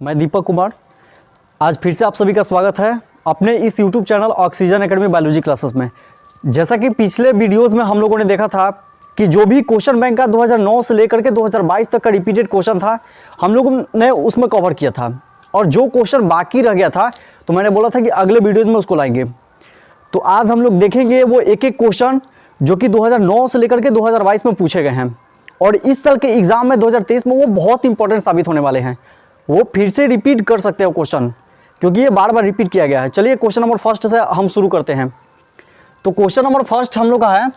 मैं दीपक कुमार। आज फिर से आप सभी का स्वागत है अपने इस YouTube channel oxygen academy biology classes में। जैसा कि पिछले वीडियोस में हम लोगों ने देखा था कि जो भी क्वेश्चन बैंक का 2009 से लेकर के 2022 तक का रिपीटेड क्वेश्चन था, हम लोगों ने उसमें कवर किया था। और जो क्वेश्चन बाकी रह गया था तो मैंने बोला था कि अगले वीडियोज़ में उसको लाएंगे। तो आज हम लोग देखेंगे वो एक एक क्वेश्चन जो कि 2009 से लेकर के 2022 में पूछे गए हैं, और इस साल के एग्जाम में 2023 में वो बहुत इंपॉर्टेंट साबित होने वाले हैं। वो फिर से रिपीट कर सकते हो क्वेश्चन, क्योंकि ये बार बार रिपीट किया गया है। चलिए क्वेश्चन नंबर फर्स्ट से हम शुरू करते हैं। तो क्वेश्चन नंबर फर्स्ट हम लोग का है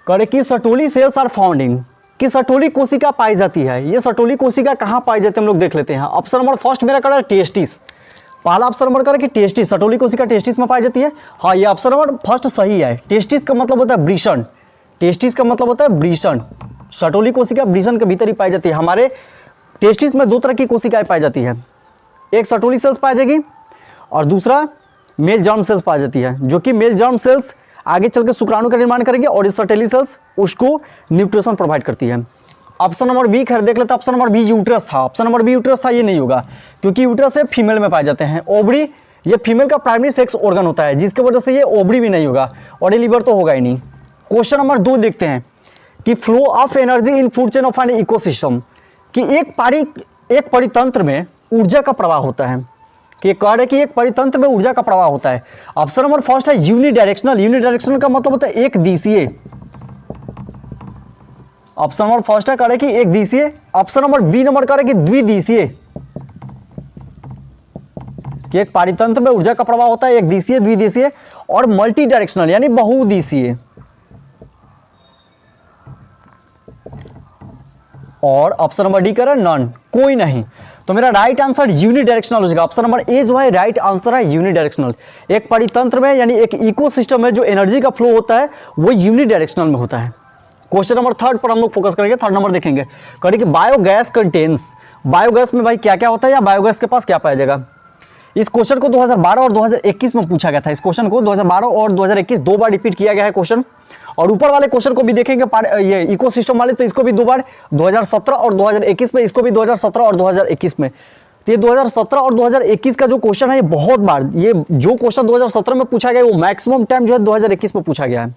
करे कि Sertoli sales are found in, कि सटोली कोशिका पाई जाती है। ये सटोली कोशिका कहाँ पाई जाती है हम लोग देख लेते हैं। ऑप्शन नंबर फर्स्ट मेरा करा टेस्टिस। पहला ऑप्शन नंबर करा कि टेस्टिस, सटोली कोशिका टेस्टिस में पाई जाती है। हाँ, ये ऑप्शन नंबर फर्स्ट सही है। टेस्टिस का मतलब होता है वृषण। टेस्टिस का मतलब होता है वृषण। सटोली कोशिका वृषण के भीतर ही पाई जाती है। हमारे टेस्टिस में दो तरह की कोशिकाएं पाई जाती है, एक सटोली सेल्स पाई जाएगी और दूसरा मेल जर्म सेल्स पाई जाती है, जो कि मेल जर्म सेल्स आगे चल के शुक्राणु का निर्माण करेगी और इस सटोली सेल्स उसको न्यूट्रिशन प्रोवाइड करती है। ऑप्शन नंबर बी खैर देख लेते हैं। ऑप्शन नंबर बी यूट्रस था। ऑप्शन नंबर बी यूट्रस था, ये नहीं होगा क्योंकि यूट्रस से फीमेल में पाए जाते हैं। ओवरी ये फीमेल का प्राइमरी सेक्स ऑर्गन होता है, जिसकी वजह से ये ओवरी भी नहीं होगा और ये लीवर तो होगा ही नहीं। क्वेश्चन नंबर 2 देखते हैं कि flow of energy in food chain of an ecosystem, कि एक परितंत्र में ऊर्जा का प्रवाह होता है। कि कह रहे कि एक परितंत्र में ऊर्जा का प्रवाह होता है। ऑप्शन नंबर फर्स्ट है यूनिडायरेक्शनल। यूनिडायरेक्शनल का मतलब होता है एक दिशीय। ऑप्शन नंबर फर्स्ट है कह रहे कि एक दिशीय। ऑप्शन नंबर बी नंबर कह रहे कि द्विदिशीय, कि एक परितंत्र में ऊर्जा का प्रवाह होता है एक दिशीय, द्विदिशीय और मल्टी डायरेक्शनल यानी बहुदिशीय। और ऑप्शन नंबर डी करें नन, कोई नहीं। तो मेरा राइट आंसर यूनिडायरेक्शनल हो जाएगा। ऑप्शन नंबर ए जो है राइट आंसर है यूनिडायरेक्शनल। एक परितंत्र में यानी एक इकोसिस्टम में जो एनर्जी का फ्लो होता है वो यूनिडायरेक्शनल में होता है। क्वेश्चन नंबर थर्ड पर हम लोग फोकस करेंगे। थर्ड नंबर देखेंगे करें कि बायोगैस कंटेन्स, बायोगैस में भाई क्या क्या होता है या बायोगैस के पास क्या पाया जाएगा। इस क्वेश्चन को 2012 और 2021 में पूछा गया था। इस क्वेश्चन को 2012 और 2021 दो बार रिपीट किया गया है क्वेश्चन। और ऊपर वाले क्वेश्चन को भी देखेंगे ये इकोसिस्टम वाले, तो इसको भी दो बार 2017 और 2021 में, इसको भी 2017 और 2021 में। तो ये 2017 और 2021 का जो क्वेश्चन है ये बहुत बार, ये जो क्वेश्चन 2017 में पूछा गया वो मैक्सिमम टाइम जो है 2021 में पूछा गया है।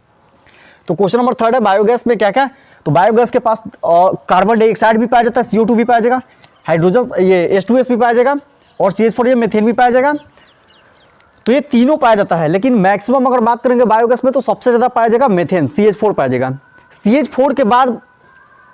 तो क्वेश्चन नंबर थर्ड है बायोगैस में क्या क्या। तो बायोगैस के पास कार्बन डाइऑक्साइड भी पाया जाता है, CO2 भी पाया जाएगा, हाइड्रोजन ये H2S भी पाया जाएगा और CH4 ये मीथेन भी पाया जाएगा। तो ये तीनों पाया जाता है, लेकिन मैक्सिमम अगर बात करेंगे बायोगैस में तो सबसे ज़्यादा पाया जाएगा मीथेन, CH4 पाया जाएगा। CH4 के बाद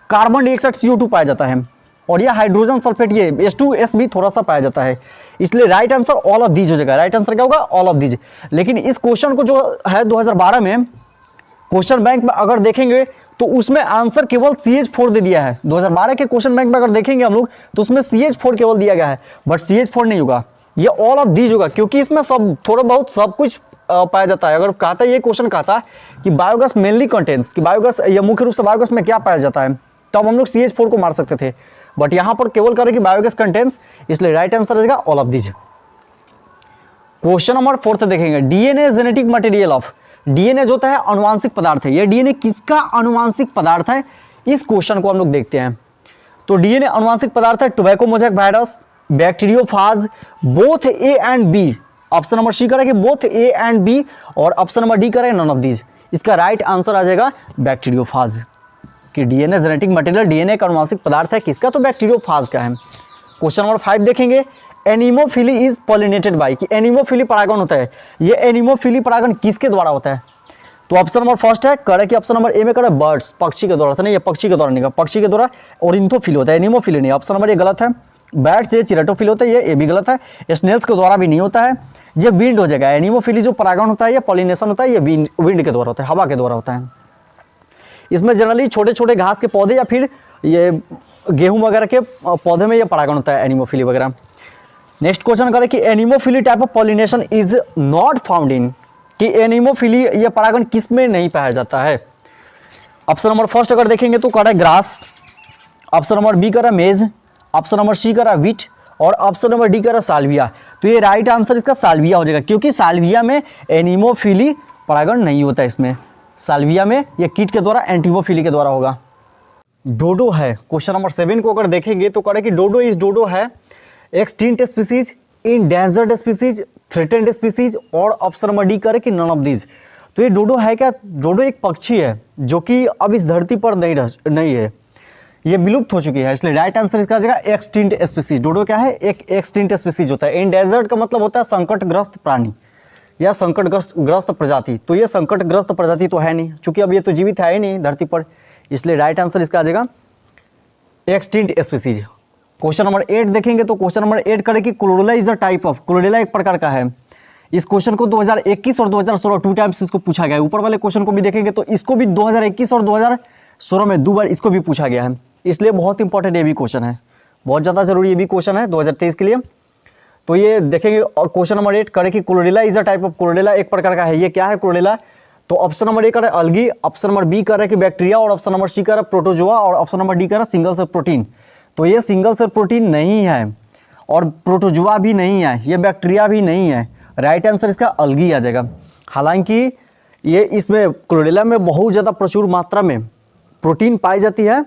कार्बन डाइऑक्साइड CO2 पाया जाता है और ये हाइड्रोजन सल्फेट ये H2S भी थोड़ा सा पाया जाता है। इसलिए right answer all of these हो जाएगा। राइट आंसर क्या होगा? All of these. लेकिन इस क्वेश्चन को जो है 2012 में क्वेश्चन बैंक में अगर देखेंगे तो उसमें आंसर केवल CH4 दे दिया है। 2012 के क्वेश्चन बैंक में अगर देखेंगे हम लोग तो उसमें CH4 केवल दिया गया है, बट CH4 नहीं होगा, ये ऑल ऑफ दीज होगा, क्योंकि इसमें सब थोड़ा बहुत सब कुछ पाया जाता है। अगर कहता है ये क्वेश्चन कहता कि बायोगैस मेनली कंटेन्स, कि बायोगैस या मुख्य रूप से बायोगैस में क्या पाया जाता है, तब हम लोग CH4 को मार सकते थे, बट यहाँ पर केवल करें कि बायोगैस कंटेन्स, इसलिए राइट आंसर रहेगा all of these. Question number 4 देखेंगे DNA genetic material of. DNA जो होता है अनुवांशिक पदार्थ है। ये DNA किसका अनुवांशिक पदार्थ है, इस क्वेश्चन को हम लोग देखते हैं। तो DNA अनुवांशिक पदार्थ है tobacco mosaic virus, bacteriophage, both A and B। Option number C करें कि बोथ A एंड B और ऑप्शन नंबर डी करें नन ऑफ दीज। इसका राइट आंसर आ जाएगा बैक्टीरियोफाज, कि DNA जेनेटिक मटेरियल DNA का अनुवांशिक पदार्थ है किसका, तो बैक्टीरियोफाज का है। क्वेश्चन नंबर 5 देखेंगे एनिमोफिली इज पॉलिनेटेड बाय, कि एनिमोफिली परागण होता है, ये एनिमोफिली परागण किसके द्वारा होता है। तो ऑप्शन नंबर फर्स्ट है करे कि ऑप्शन नंबर ए में करे बर्ड्स, पक्षी के द्वारा होता है। नहीं, ये पक्षी के द्वारा नहीं, पक्षी के द्वारा ओरिंथोफिली होता है, एनिमोफिली नहीं। ऑप्शन नंबर ये गलत है। बैट्स ये चिरेटोफिली होता है, ये भी गलत है। स्नेल्स के द्वारा भी नहीं होता है, ये विंड हो जाएगा। एनिमोफिली जो परागण होता है ये पॉलिनेशन होता है, ये विंड के द्वारा होता है, हवा के द्वारा होता है। इसमें जनरली छोटे छोटे घास के पौधे या फिर ये गेहूं वगैरह के पौधे में ये परागण होता है, एनिमोफिली वगैरह। नेक्स्ट क्वेश्चन करें कि anemophily type of pollination is not found in, कि एनिमोफिली ये परागण किस में नहीं पाया जाता है। ऑप्शन नंबर फर्स्ट अगर देखेंगे तो करा ग्रास, ऑप्शन नंबर बी करा मेज, ऑप्शन नंबर सी करा विट और ऑप्शन नंबर डी करा साल्विया। तो ये राइट आंसर इसका साल्विया हो जाएगा, क्योंकि साल्विया में एनिमोफिली परागण नहीं होता। इसमें साल्विया में ये कीट के द्वारा एंटीमोफिली के द्वारा होगा। डोडो है क्वेश्चन नंबर 7 को अगर देखेंगे तो करें कि डोडो है extinct species, endangered species, threatened species, और ऑप्शन नंबर डी करे कि नन ऑफ दीज। तो ये डोडो है क्या? डोडो एक पक्षी है जो कि अब इस धरती पर नहीं है, ये विलुप्त हो चुकी है, इसलिए राइट आंसर इसका आ जाएगा एक्सटिंक्ट स्पीसीज। डोडो क्या है? एक एक्सटिंक्ट स्पीसीज होता है। इंडेंजर्ड का मतलब होता है संकटग्रस्त प्राणी या संकटग्रस्त प्रजाति, तो ये संकटग्रस्त प्रजाति तो है नहीं, चूंकि अब ये तो जीवित है ही नहीं धरती पर, इसलिए राइट आंसर इसका आ जाएगा एक्सटिंक्ट स्पीसीज। क्वेश्चन नंबर 8 देखेंगे तो क्वेश्चन नंबर 8 करे कि chlorella is a type of, chlorella एक प्रकार का है। इस क्वेश्चन को 2021 और 2016 टू टाइम्स इसको पूछा गया है। ऊपर वाले क्वेश्चन को भी देखेंगे तो इसको भी 2021 और 2016 में 2 बार इसको भी पूछा गया है, इसलिए बहुत इंपॉर्टेंट ये भी क्वेश्चन है, बहुत ज़्यादा जरूरी ये भी क्वेश्चन है 2023 के लिए। तो ये देखेंगे। और क्वेश्चन नंबर 8 करे कि chlorella is a type of, chlorella एक प्रकार का है, ये क्या है क्लोरेला? तो ऑप्शन नंबर ए कर रहा है अलगी, ऑप्शन नंबर बी कर रहा है कि बैक्टीरिया, और ऑप्शन नंबर सी कर रहा है प्रोटोजोआ, और ऑप्शन नंबर डी कर रहा है सिंगल सेल प्रोटीन। तो ये सिंगल सेल प्रोटीन नहीं है और प्रोटोजोआ भी नहीं है, ये बैक्टीरिया भी नहीं है, राइट आंसर इसका अलगी आ जाएगा। हालांकि ये इसमें क्लोरेला में बहुत ज़्यादा प्रचुर मात्रा में प्रोटीन पाई जाती है,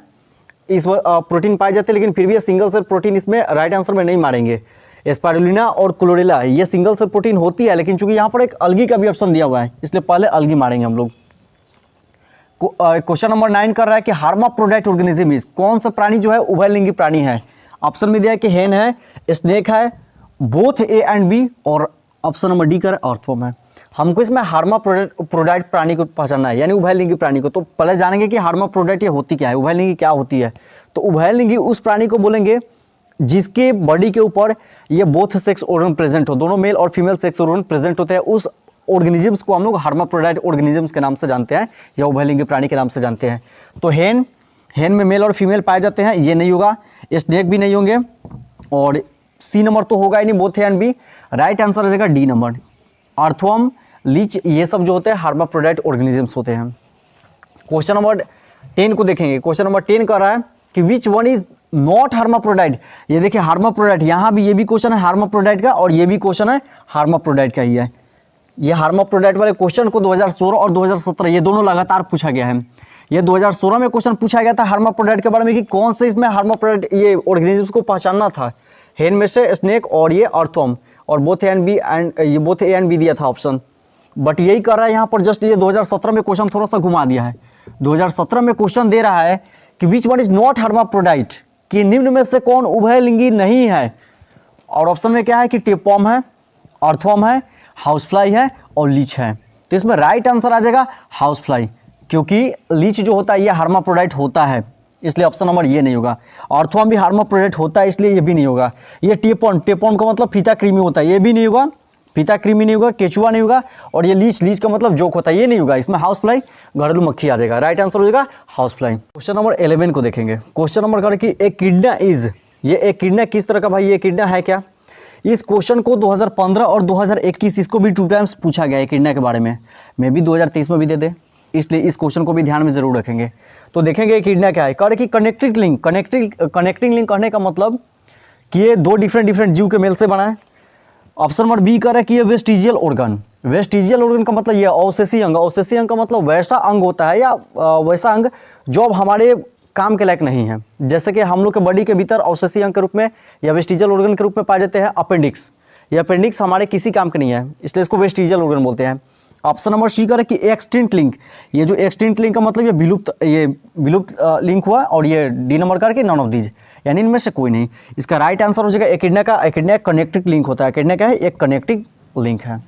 प्रोटीन पाई जाती है, लेकिन फिर भी ये सिंगल सेल प्रोटीन इसमें राइट आंसर में नहीं मारेंगे। स्पाइरुलिना और क्लोरेला ये सिंगल सेल प्रोटीन होती है, लेकिन चूंकि यहाँ पर एक अलगी का भी ऑप्शन दिया हुआ है, इसलिए पहले अलगी मारेंगे हम लोग। क्वेश्चन नंबर 9 कर रहा है कि हार्माप्रोडाइट ऑर्गेनिज्म इज, कौन सा प्राणी जो है उभयलिंगी प्राणी है? ऑप्शन में दिया है कि हेन है, स्नेक है, बोथ ए एंड बी, और ऑप्शन नंबर डी कर अर्थवर्म है। हमको इसमें हार्माप्रोडाइट प्राणी को पहचानना है, यानी उभयलिंगी प्राणी को। तो पहले जानेंगे कि हार्माप्रोडाइट ये होती क्या है, उभयलिंगी क्या होती है। तो उभयलिंगी उस प्राणी को बोलेंगे जिसके बॉडी के ऊपर ये बोथ सेक्स ऑर्गन प्रेजेंट हो, दोनों मेल और फीमेल सेक्स ऑर्गन प्रेजेंट होते हैं, उस ऑर्गेनिजम्स को हम लोग हार्माप्रोडाइट ऑर्गेनिजम्स के नाम से जानते हैं या उभयलिंगी प्राणी के नाम से जानते हैं। तो हेन में मेल और फीमेल पाए जाते हैं, ये नहीं होगा, स्नेक भी नहीं होंगे, और सी नंबर तो होगा ही नहीं, both A and B. Right answer आ जाएगा डी नंबर, अर्थवर्म, लीच, ये सब जो होते हैं हार्माप्रोडाइट ऑर्गेनिजम्स होते हैं। क्वेश्चन नंबर 10 को देखेंगे। क्वेश्चन नंबर 10 कह रहा है कि विच वन इज नॉट हार्माप्रोडाइट। ये देखिए हार्माप्रोडाइट, यहाँ भी ये भी क्वेश्चन है हार्माप्रोडाइट का, और ये भी क्वेश्चन है हार्माप्रोडाइट का ही है। ये हार्माप्रोडाइट वाले क्वेश्चन को 2016 और 2017 ये दोनों लगातार पूछा गया है। ये 2016 में क्वेश्चन पूछा गया था हार्माप्रोडाइट के बारे में कि कौन से इसमें हार्माप्रोडाइट ये ऑर्गेनिजम्स को पहचानना था, हेन में से स्नेक और ये अर्थवर्म, और both A and B, and ये बोथ ए एंड बी दिया था ऑप्शन। बट यही कर रहा है यहाँ पर, जस्ट ये 2017 में क्वेश्चन थोड़ा सा घुमा दिया है। 2017 में क्वेश्चन दे रहा है कि विच वन इज नॉट हार्माप्रोडाइट, कि निम्न में से कौन उभयलिंगी नहीं है, और ऑप्शन में क्या है कि टेपवर्म है, अर्थवर्म है, हाउसफ्लाई है और लीच है। तो इसमें राइट आंसर आ जाएगा हाउसफ्लाई, क्योंकि लीच जो होता है ये हार्माप्रोडाइट होता है, इसलिए ऑप्शन नंबर ये नहीं होगा। अर्थवर्म भी हार्माप्रोडाइट होता है, इसलिए ये भी नहीं होगा। ये टेपवर्म का मतलब फीता कृमि होता है, ये भी नहीं होगा, फीता कृमि नहीं होगा, केचुआ नहीं होगा, और ये लीच का मतलब जोक होता है, ये नहीं होगा। इसमें हाउसफ्लाई, घरेलू मक्खी आ जाएगा, राइट आंसर हो जाएगा हाउसफ्लाई। क्वेश्चन नंबर 11 को देखेंगे। क्वेश्चन नंबर कर कि एकिडना इज, ये एकिडना किस तरह का भाई, ये एकिडना है क्या? इस क्वेश्चन को 2015 और 2021 इसको भी 2 टाइम्स पूछा गया है एकिडना के बारे में, मैं भी 2023 में भी दे दे, इसलिए इस क्वेश्चन को भी ध्यान में जरूर रखेंगे। तो देखेंगे एकिडना क्या है। कह कि कनेक्टिंग लिंक, कनेक्टिंग लिंक कहने का मतलब कि ये 2 डिफरेंट जीव के मेल से बना है। ऑप्शन नंबर बी कर रहा है कि ये वेस्टिजियल ऑर्गन, वेस्टिजियल ऑर्गन का मतलब ये अवशेषी अंग, अवशेषी अंग का मतलब वैसा अंग होता है या वैसा अंग जो अब हमारे काम के लायक नहीं है। जैसे कि हम लोग के बॉडी के भीतर अवशेषी अंग के रूप में या वेस्टिजियल ऑर्गन के रूप में पाए जाते हैं अपेंडिक्स, ये अपेंडिक्स हमारे किसी काम के नहीं है, इसलिए इसको वेस्टिजियल ऑर्गन बोलते हैं। ऑप्शन नंबर सी कर कि एक्सटिंक्ट लिंक, ये जो एक्सटिंक्ट लिंक का मतलब ये विलुप्त लिंक हुआ, और ये डी नंबर करके नॉन ऑफ दीज, यानी इनमें से कोई नहीं। इसका राइट आंसर हो जाएगा एकिडना का। एकिडना एक कनेक्टिंग लिंक होता है, एकिडना क्या है, एक कनेक्टिंग लिंक है।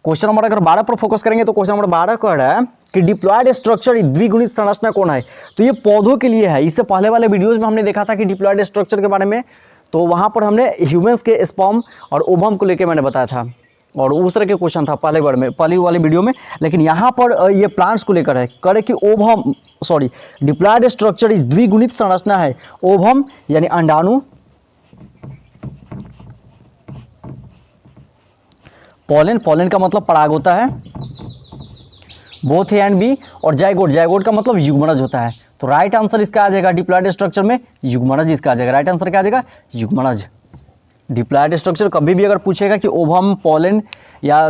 क्वेश्चन नंबर अगर 12 पर फोकस करेंगे तो क्वेश्चन नंबर 12 कह रहा है कि डिप्लॉयड स्ट्रक्चर द्विगुणित संरचना कौन है। तो ये पौधों के लिए है, इससे पहले वाले वीडियोज में हमने देखा था कि डिप्लॉयड स्ट्रक्चर के बारे में, तो वहाँ पर हमने ह्यूमन्स के स्पर्म और ओवम को लेकर मैंने बताया था, और उस तरह के क्वेश्चन था पहले वाले वीडियो में। लेकिन यहाँ पर ये प्लांट्स को लेकर है, करे कि डिप्लॉयड स्ट्रक्चर इस द्विगुणित संरचना है। ओवम यानी अंडाणु, पॉलन का मतलब पराग होता है, बोथ ए एंड बी, और जाइगोट का मतलब युग्मनज होता है। तो राइट आंसर इसका आ जाएगा डिप्लॉयड स्ट्रक्चर में युग्मनज, इसका आ जाएगा राइट आंसर क्या आ जाएगा युग्मनज। डिप्लॉयड स्ट्रक्चर कभी भी अगर पूछेगा कि ओवम, पॉलन या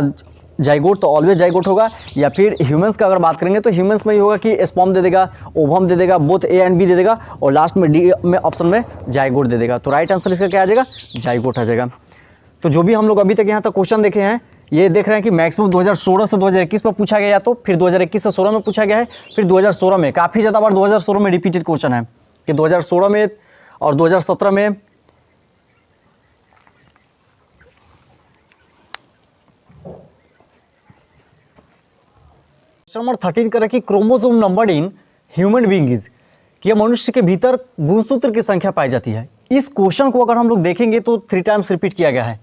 जाइगोट तो ऑलवेज जाइगोट होगा, या फिर ह्यूमंस का अगर बात करेंगे तो ह्यूमंस में ही होगा कि स्पर्म दे देगा, ओवम दे देगा, बोथ ए एंड बी दे देगा, और लास्ट में डी में ऑप्शन में जाइगोट दे देगा। तो राइट आंसर इसका क्या आ जाएगा, जाइगोट आ जाएगा। तो जो भी हम लोग अभी तक यहाँ तक क्वेश्चन देखे हैं, ये देख रहे हैं कि मैक्सिमम 2016 से 2021 में पूछा गया, तो फिर 2021 से 16 में पूछा गया है, फिर 2016 में काफ़ी ज़्यादा बार 2016 में रिपीटेड क्वेश्चन है कि 2016 में और 2017 में। क्वेश्चन नंबर 13 करें कि chromosome number in human being is, कि मनुष्य के भीतर गुणसूत्र की संख्या पाई जाती है। इस क्वेश्चन को अगर हम लोग देखेंगे तो 3 टाइम्स रिपीट किया गया है।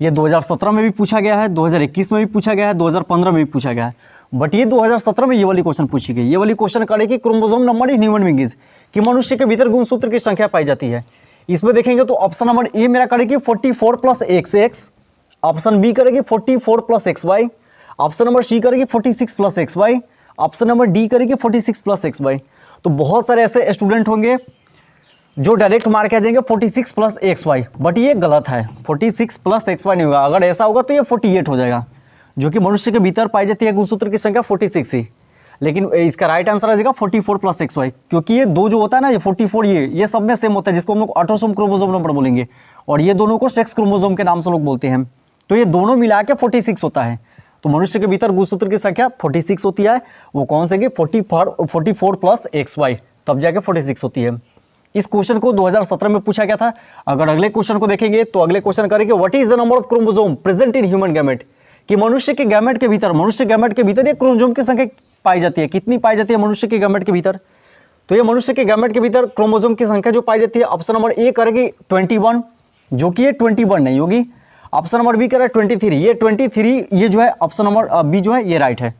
ये 2017 में भी पूछा गया है, 2021 में भी पूछा गया है, 2015 में भी पूछा गया है, बट ये 2017 में ये वाली क्वेश्चन पूछी गई। ये वाली क्वेश्चन करे कि chromosome number in human being is, कि मनुष्य के भीतर गुणसूत्र की संख्या पाई जाती है। इसमें देखेंगे तो ऑप्शन नंबर ए मेरा करेगी 44 + XX, ऑप्शन बी करेगी 44 + XY, ऑप्शन नंबर सी करेगी 46 + XY, ऑप्शन नंबर डी करेगी 46 + XY। तो बहुत सारे ऐसे स्टूडेंट होंगे जो डायरेक्ट मार के आ जाएंगे 46 + XY, बट ये गलत है। 46 + XY नहीं होगा, अगर ऐसा होगा तो ये 48 हो जाएगा, जो कि मनुष्य के भीतर पाई जाती है गुणसूत्र की संख्या 46 ही। लेकिन इसका राइट आंसर आ जाएगा 44 + XY, क्योंकि ये दो जो होता है ना, ये 44 ये सब में सेम होता है, जिसको हम लोग ऑटोसोम क्रोमोसोम नंबर बोलेंगे, और ये दोनों को सेक्स क्रोमोसोम के नाम से लोग बोलते हैं। तो ये दोनों मिला के 46 होता है। तो मनुष्य के भीतर गुणसूत्र की संख्या 46 होती है। वो कौन से की 44 + XY, तब जाके 46 होती है। इस क्वेश्चन को 2017 में पूछा गया था। अगर अगले क्वेश्चन को देखेंगे तो अगले क्वेश्चन करेंगे what is the number of chromosome present in human gamete, कि मनुष्य के गैमेट के भीतर ये क्रोमोसोम की संख्या पाई जाती है। कितनी पाई जाती है मनुष्य के गैमेट के भीतर? तो ये मनुष्य के गैमेट के भीतर क्रोमोसोम की संख्या जो पाई जाती है, ऑप्शन नंबर ए करेगी 21, जो कि ये 21 नहीं होगी। ऑप्शन नंबर बी करेगा 23, ये 23 ये जो है ऑप्शन नंबर बी जो है ये राइट है।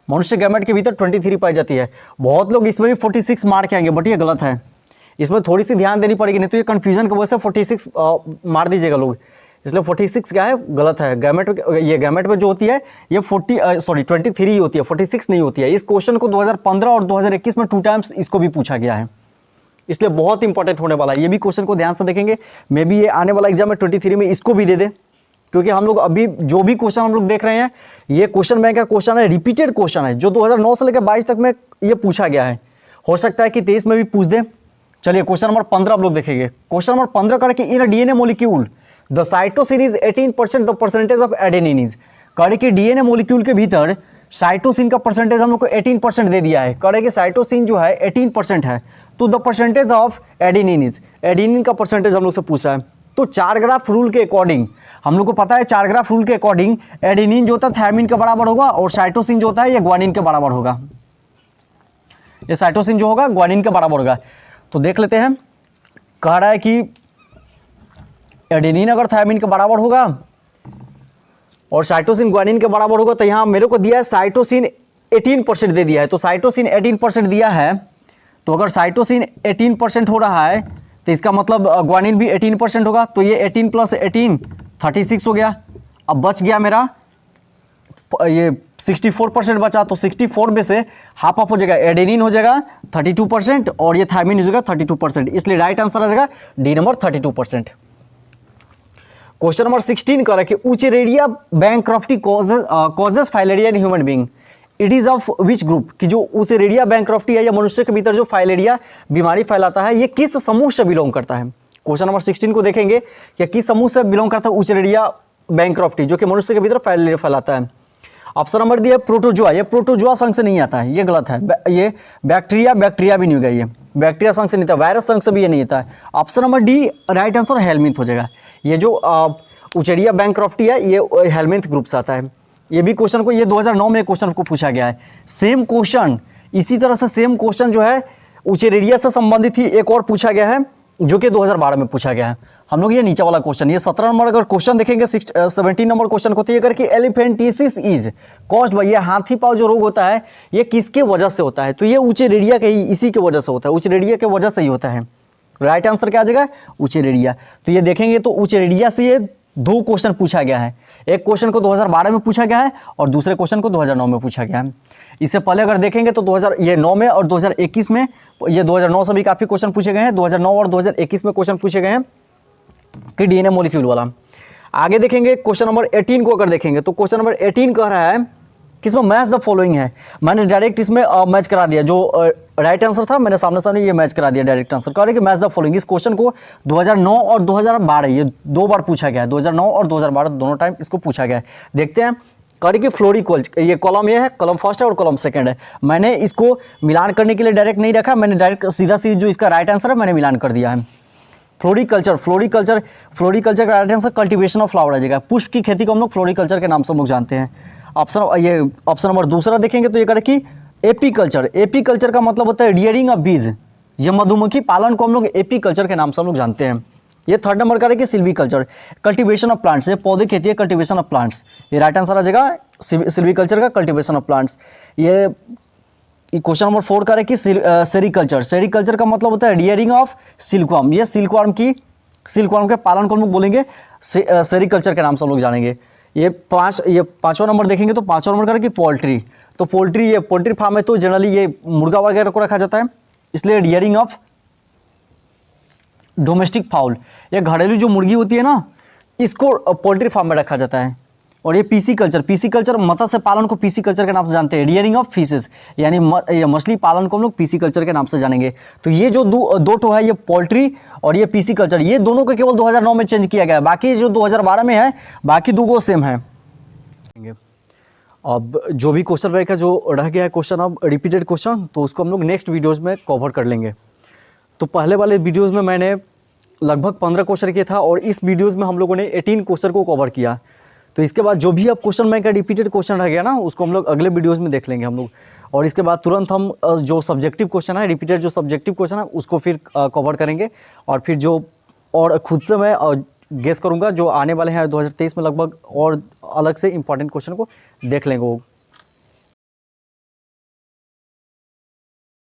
मनुष्य गैमेट के भीतर 23 पाई जाती है। बहुत लोग इसमें भी 46 मार के आएंगे, बट ये गलत है। इसमें थोड़ी सी ध्यान देनी पड़ेगी, नहीं तो ये कंफ्यूजन की वजह से 46 मार दीजिएगा लोग। इसलिए 46 क्या है, गलत है। गैमेट में जो होती है ये 23 ही होती है, 46 नहीं होती है। इस क्वेश्चन को 2015 और 2021 में 2 टाइम्स इसको भी पूछा गया है, इसलिए बहुत इंपॉर्टेंट होने वाला है। ये भी क्वेश्चन को ध्यान से देखेंगे, मे बी ये आने वाला एग्जाम में 23 में इसको भी दे दे, क्योंकि हम लोग अभी जो भी क्वेश्चन हम लोग देख रहे हैं ये क्वेश्चन बैंक का क्वेश्चन है, रिपीटेड क्वेश्चन है, जो 2009 से लेकर 22 तक में ये पूछा गया है। हो सकता है कि 23 में भी पूछ दे। चलिए क्वेश्चन नंबर 15 आप लोग देखेंगे। क्वेश्चन नंबर 15 करके in DNA molecule the cytosine is 18% the percentage of adenine is, करे कि डीएनए मॉलिक्यूल के भीतर साइटोसिन का परसेंटेज हम लोग को 18% दे दिया है। करे कि साइटोसिन जो है 18% है, तो the percentage of adenine is, adenine का परसेंटेज हम लोग से पूछ रहा है। तो 4 ग्राफ रूल के अकॉर्डिंग हम लोग को पता है, 4 ग्राफ रूल के अकॉर्डिंग एडेनिन जो होता है थायमिन के बराबर होगा, और साइटोसिन जो होता है ये ग्वानिन के बराबर होगा। ये साइटोसिन जो होगा ग्वानिन के बराबर होगा। तो देख लेते हैं, कह रहा है कि एडेनिन अगर थायमिन के बराबर होगा और साइटोसिन ग्वानिन के बराबर होगा, तो यहाँ मेरे को दिया है साइटोसिन 18% दे दिया है। तो साइटोसिन 18% दिया है, तो अगर साइटोसिन 18% हो रहा है तो इसका मतलब ग्वानिन भी 18% होगा। तो ये 18 + 18 36 हो गया। अब बच गया मेरा ये 64% बचा, तो 64 में से हाफ ऑफ हो जाएगा, एडेनिन हो जाएगा 32% और ये थायमिन हो जाएगा 32%। इसलिए राइट आंसर आ जाएगा डी नंबर 32%। क्वेश्चन नंबर 16 कर कि Wuchereria bancrofti causes filaria in human being, it is of which group, कि जो उचेरेरिया बैंक्रफ्टी है या मनुष्य के भीतर जो फाइलेरिया बीमारी फैलाता है, ये किस समूह से बिलोंग करता है। क्वेश्चन नंबर 16 को देखेंगे कि किस समूह से बिलोंग करता है उचेरेरिया बैंक्रफ्टी, जो कि मनुष्य के भीतर फाइलेरिया फैलाता है। ऑप्शन नंबर डी है प्रोटोजुआ, ये प्रोटोजुआ संघ से नहीं आता है, ये गलत है। ये बैक्टीरिया भी नहीं होगा, ये बैक्टीरिया संघ से नहीं था, वायरस संघ से भी ये नहीं आता है। Option number D right answer helminth हो जाएगा। ये जो उचेरिया बैंक्रफ्टी है ये हेलमिंथ ग्रुप से आता है। ये भी क्वेश्चन को, ये 2009 में क्वेश्चन को पूछा गया है। सेम क्वेश्चन, इसी तरह से सेम क्वेश्चन जो है उचेरेरिया से संबंधित ही एक और पूछा गया है, जो कि 2012 में पूछा गया है। हम लोग ये नीचे वाला क्वेश्चन, ये 17 नंबर अगर क्वेश्चन देखेंगे 17 नंबर क्वेश्चन को, तो ये करके एलिफेंटिसिस इज कॉज्ड बाय, ये हाथी पाँव जो रोग होता है ये किसके वजह से होता है, तो ये उचेरेरिया के ही इसी की वजह से होता है, उचेरेरिया के वजह से ही होता है। राइट आंसर क्या आ जाएगा, उचेरेरिया। तो ये देखेंगे तो उचेरेरिया से ये 2 क्वेश्चन पूछा गया है। एक क्वेश्चन को 2012 में पूछा गया है और दूसरे क्वेश्चन को 2009 में पूछा गया है। इससे पहले अगर देखेंगे तो 2009 में और 2021 में, ये 2009 से भी काफ़ी क्वेश्चन पूछे गए हैं, 2009 और 2021 में क्वेश्चन पूछे गए हैं कि डीएनए मॉलिक्यूल वाला। आगे देखेंगे क्वेश्चन नंबर 18 को अगर देखेंगे तो क्वेश्चन नंबर 18 कह रहा है किसमें मैच द फॉलोइंग है। मैंने डायरेक्ट इसमें मैच करा दिया, जो राइट आंसर था मैंने सामने सामने ये मैच करा दिया डायरेक्ट आंसर। कह रहे कि मैच द फॉलोइंग, इस क्वेश्चन को 2009 और 2012 ये 2 बार पूछा गया है, 2009 और 2012 दोनों टाइम इसको पूछा गया है। देखते हैं। कह रही कि फ्लोरिकल्चर, ये कॉलम ये है, कॉलम फर्स्ट है और कॉलम सेकंड है। मैंने इसको मिलान करने के लिए डायरेक्ट नहीं रखा, मैंने डायरेक्ट सीधा सीधा जो इसका राइट आंसर है मैंने मिलान कर दिया है। फ्लोरिकल्चर का right answer cultivation of flower आ जाएगा। पुष्प की खेती को हम लोग फ्लोरिकल्चर के नाम से हम लोग जानते हैं। ऑप्शन नंबर दूसरा देखेंगे तो ये करें कि एपीकल्चर का मतलब होता है रियरिंग ऑफ बीज। ये मधुमक्खी पालन को हम लोग एपीकल्चर के नाम से हम लोग जानते हैं। ये थर्ड नंबर का है कि सिल्वीकल्चर, कल्टीवेशन ऑफ प्लांट्स, ये पौधे खेती है, कल्टीवेशन ऑफ प्लांट्स, ये राइट आंसर आ जाएगा सिल्वीकल्चर का कल्टीवेशन ऑफ प्लांट्स। ये क्वेश्चन नंबर 4 का है कि सेरीकल्चर का मतलब होता है रियरिंग ऑफ सिल्कवर्म। ये सिल्कवर्म के पालन को हम लोग बोलेंगे सेरीकल्चर के नाम से हम लोग जानेंगे। ये पांचवा नंबर देखेंगे तो पांचवा नंबर का है कि पोल्ट्री। तो पोल्ट्री फार्म है तो जनरली ये मुर्गा वगैरह को रखा जाता है, इसलिए रियरिंग ऑफ डोमेस्टिक फाउल, ये घरेलू जो मुर्गी होती है ना इसको पोल्ट्री फार्म में रखा जाता है। और ये पीसीकल्चर मत्स्य पालन को पीसीकल्चर के नाम से जानते हैं। रियरिंग ऑफ फिशेस यानी ये मछली पालन को हम लोग पीसीकल्चर के नाम से जानेंगे। तो ये जो दो ठो है, ये पोल्ट्री और ये पीसीकल्चर, ये दोनों को केवल 2009 में चेंज किया गया है, बाकी जो 2012 में है बाकी दो को सेम है। अब जो भी क्वेश्चन रहेगा, जो रह गया है क्वेश्चन, अब रिपीटेड क्वेश्चन, तो उसको हम लोग नेक्स्ट वीडियोज़ में कवर कर लेंगे। तो पहले वाले वीडियोज़ में मैंने लगभग 15 क्वेश्चन किए था और इस वीडियोज़ में हम लोगों ने 18 क्वेश्चन को कवर किया। तो इसके बाद जो भी अब क्वेश्चन बैंक का रिपीटेड क्वेश्चन रह गया ना उसको हम लोग अगले वीडियोज़ में देख लेंगे हम लोग। और इसके बाद तुरंत हम जो सब्जेक्टिव क्वेश्चन है, रिपीटेड जो सब्जेक्टिव क्वेश्चन है उसको फिर कवर करेंगे। और फिर जो और खुद से मैं गेस करूँगा जो आने वाले हैं 2023 में लगभग और अलग से इंपॉर्टेंट क्वेश्चन को देख लेंगे वो।